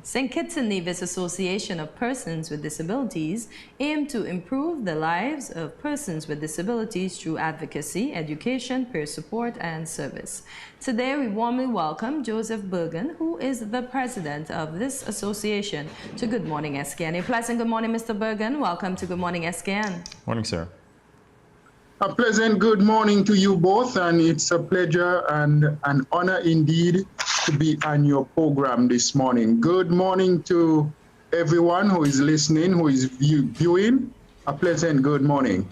St. Kitts and Nevis Association of Persons with Disabilities aim to improve the lives of persons with disabilities through advocacy, education, peer support, and service. Today, we warmly welcome Joseph Bergan, who is the president of this association, to Good Morning SKN. A pleasant good morning, Mr. Bergan. Welcome to Good Morning SKN. Morning, sir. A pleasant good morning to you both, and it's a pleasure and an honor indeed to be on your program this morning. Good morning to everyone who is listening, who is viewing. A pleasant good morning.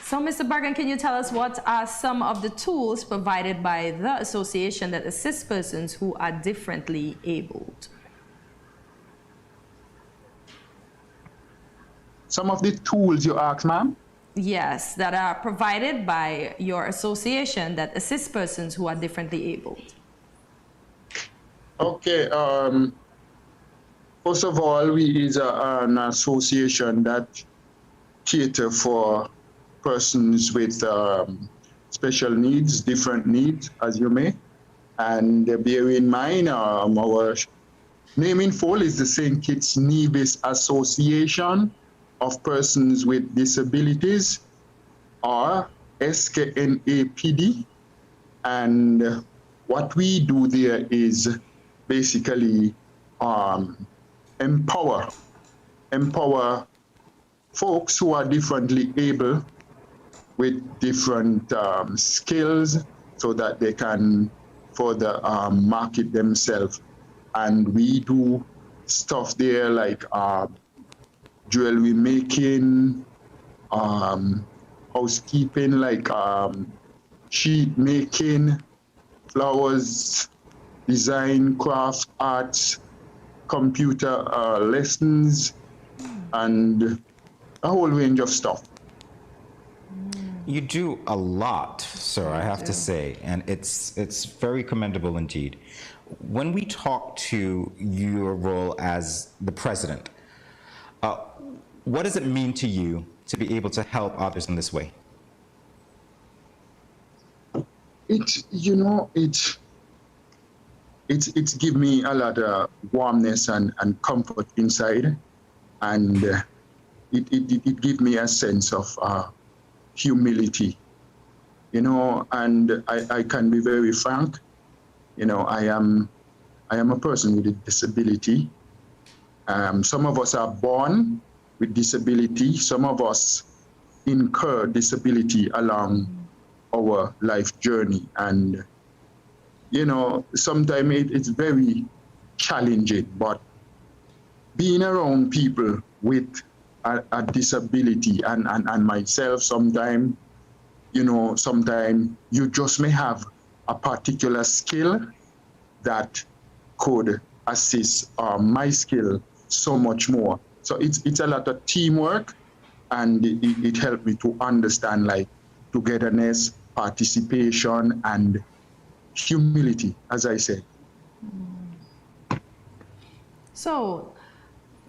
So, Mr. Bergan, can you tell us what are some of the tools provided by the association that assist persons who are differently abled? Some of the tools you asked, ma'am? Yes, that are provided by your association that assist persons who are differently abled. Okay. First of all, we is an association that cater for persons with special needs, different needs, as you may. And bear in mind, our name in full is the St. Kitts Nevis Association of Persons with Disabilities, or SKN. And what we do there is basically empower folks who are differently able with different skills so that they can further market themselves. And we do stuff there like jewelry making, housekeeping, like sheet making, flowers, design, craft, arts, computer lessons, and a whole range of stuff. You do a lot, sir, I have to say, and it's very commendable indeed. When we talk to your role as the president, what does it mean to you to be able to help others in this way? It's give me a lot of warmness and comfort inside, and it gives me a sense of humility, and I can be very frank. I am a person with a disability. Some of us are born with disability. Some of us incur disability along our life journey. And, sometimes it's very challenging, but being around people with a disability and myself, sometimes you just may have a particular skill that could assist my skill so much more. So it's a lot of teamwork, and it helped me to understand like togetherness, participation, and humility, as I said. So,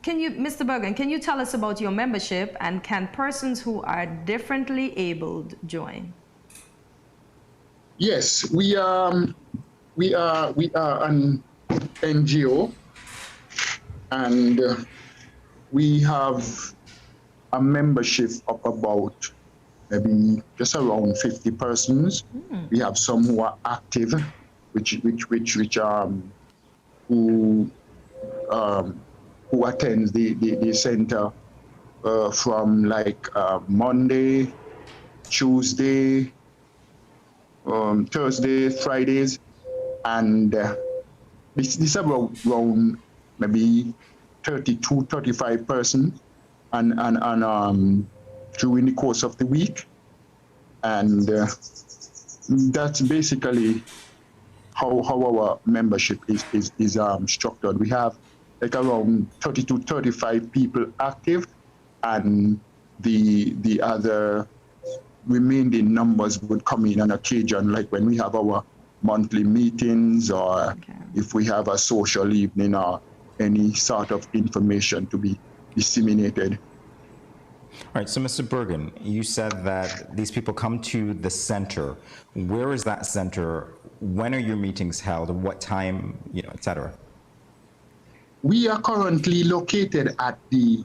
Mr. Bergan, can you tell us about your membership, and can persons who are differently abled join? Yes, we are an NGO, and we have a membership of about maybe just around 50 persons. We have some who are active, who attends the center from like Monday, Tuesday, Thursday, Fridays, and this is around maybe 32, 35 persons, and during the course of the week, and that's basically how our membership is structured. We have like around 32, 35 people active, and the other remaining numbers would come in on occasion, like when we have our monthly meetings, or if we have a social evening, or any sort of information to be disseminated. All right, so Mr. Bergan, you said that these people come to the center. Where is that center? When are your meetings held? What time, et cetera? We are currently located at the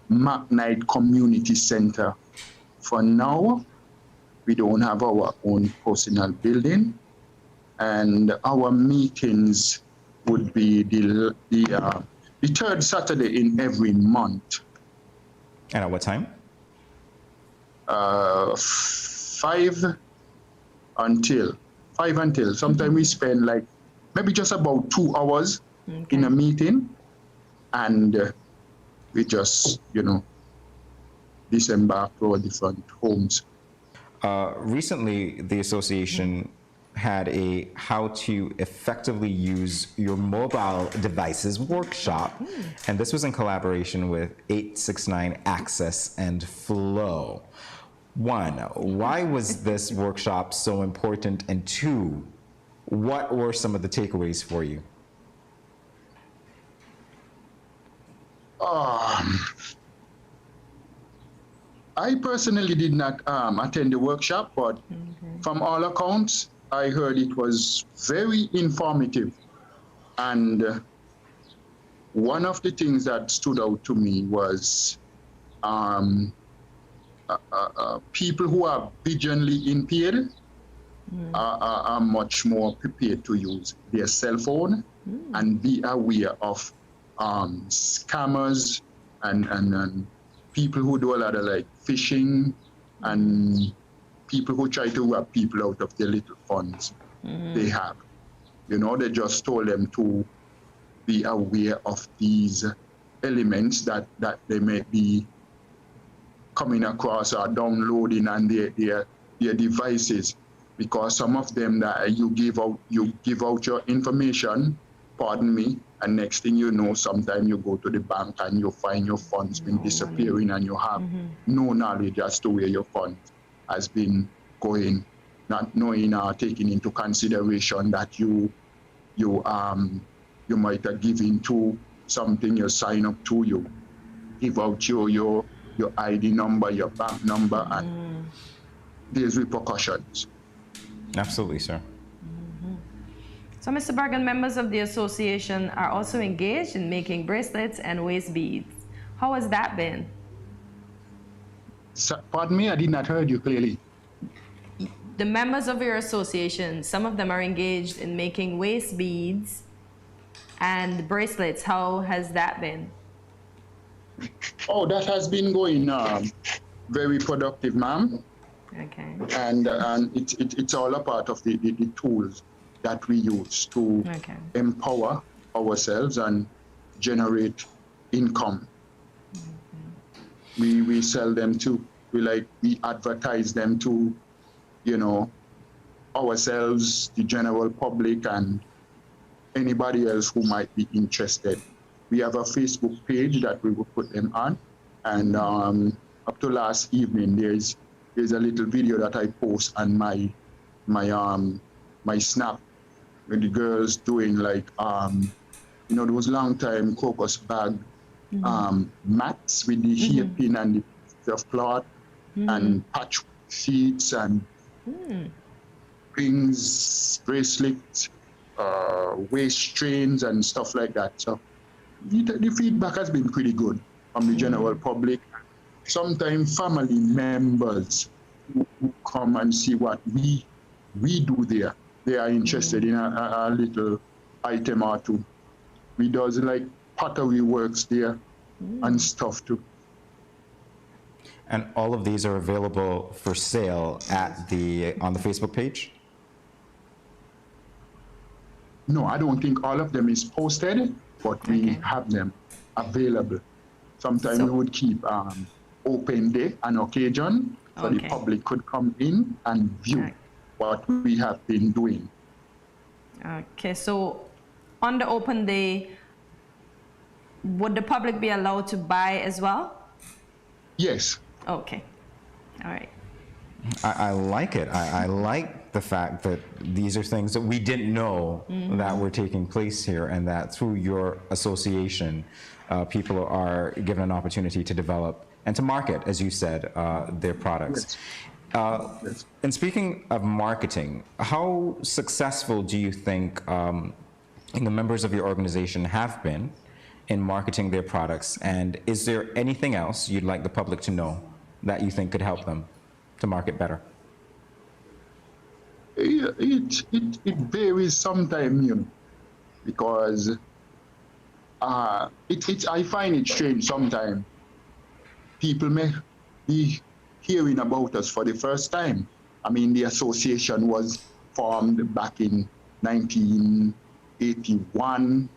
McKnight Community Center. For now, we don't have our own personal building, and our meetings would be the third Saturday in every month. And at what time? 5 until. Sometimes we spend like maybe just about 2 hours in a meeting, and we just, disembark to our different homes. Recently, the association had a how to effectively use your mobile devices workshop, and this was in collaboration with 869 Access and Flow. One, why was this workshop so important? And two, what were some of the takeaways for you? I personally did not attend the workshop, but from all accounts, I heard it was very informative. And one of the things that stood out to me was people who are visually impaired are much more prepared to use their cell phone and be aware of scammers and people who do a lot of like phishing and people who try to rob people out of their little funds they have. They just told them to be aware of these elements that they may be coming across or downloading on their devices, because some of them that you give out your information, pardon me, and next thing you know, sometimes you go to the bank and you find your funds been disappearing and you have no knowledge as to where your funds has been going, not knowing or taking into consideration that you might have given to something you sign up to, you give out your ID number, your bank number, and there's repercussions. Absolutely, sir. So, Mr. Bergan, members of the association are also engaged in making bracelets and waist beads. How has that been? Pardon me, I did not hear you clearly. The members of your association, some of them are engaged in making waist beads and bracelets. How has that been? Oh, that has been going very productive, ma'am. Okay. And it's all a part of the tools that we use to empower ourselves and generate income. We sell them to, we advertise them to, ourselves, the general public, and anybody else who might be interested. We have a Facebook page that we will put them on, and up to last evening, there's a little video that I post on my Snap, with the girls doing those long time crocus bag mats with the hairpin and the piece of cloth and patch sheets and rings, bracelets, waist chains and stuff like that. So the feedback has been pretty good from the general public. Sometimes family members who come and see what we do there, they are interested in a little item or two. We does like pottery works there and stuff too. And all of these are available for sale on the Facebook page? No, I don't think all of them is posted, but we have them available. Sometimes we would keep open day on occasion so the public could come in and view what we have been doing. Okay, so on the open day, would the public be allowed to buy as well? Yes. Okay, all right. I like it. I like the fact that these are things that we didn't know that were taking place here, and that through your association, people are given an opportunity to develop and to market, as you said, their products. Yes. And speaking of marketing, how successful do you think the members of your organization have been in marketing their products? And is there anything else you'd like the public to know that you think could help them to market better? It varies sometimes, you know, because I find it strange sometimes. People may be hearing about us for the first time. I mean, the association was formed back in 1981,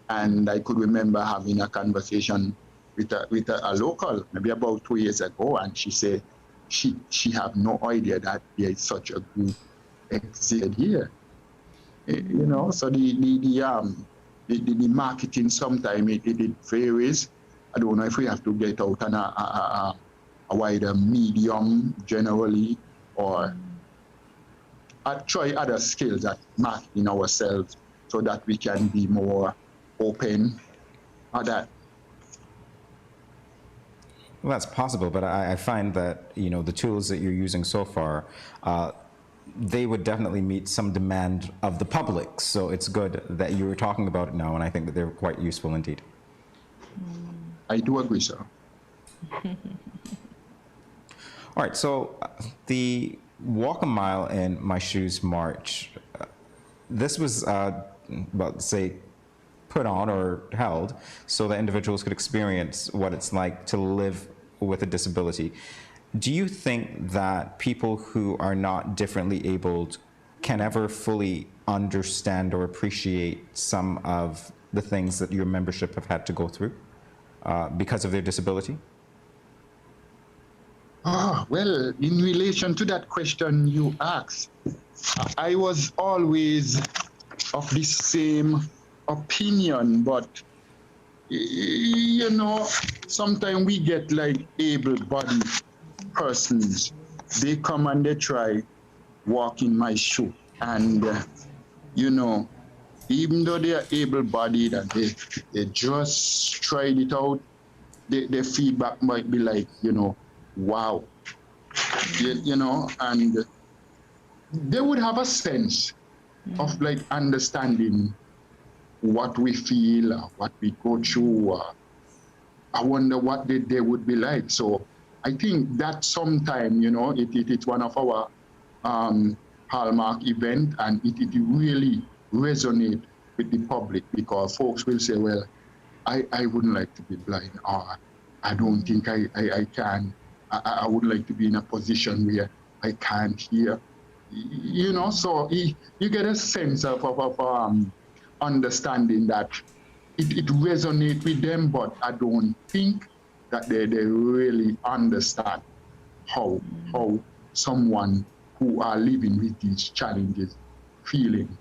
and I could remember having a conversation with a local maybe about 2 years ago, and she said she had no idea that there is such a group existed here. You know, so the marketing sometimes it varies. I don't know if we have to get out on a wider medium generally, or try other skills at marketing ourselves so that we can be more open or that. Well, that's possible, but I find that, you know, the tools that you're using so far, they would definitely meet some demand of the public. So it's good that you were talking about it now, and I think that they're quite useful indeed. I do agree, sir. All right, so the Walk a Mile in My Shoes March, this was, say, put on or held so that individuals could experience what it's like to live with a disability. Do you think that people who are not differently abled can ever fully understand or appreciate some of the things that your membership have had to go through because of their disability? Well, in relation to that question you asked, I was always of the same opinion, but you know, sometimes we get like able-bodied persons. They come and they try walk in my shoe, and you know, even though they are able-bodied and they just tried it out, their feedback might be like, you know, wow, you know, and they would have a sense of like understanding what we feel, what we go through. I wonder what they would be like. So I think that sometime, you know, it's one of our hallmark event, and it really resonate with the public, because folks will say, well, I wouldn't like to be blind, or I don't think I can. I would like to be in a position where I can't hear. You know, so you get a sense of understanding that it resonates with them, but I don't think that they really understand how someone who are living with these challenges feeling.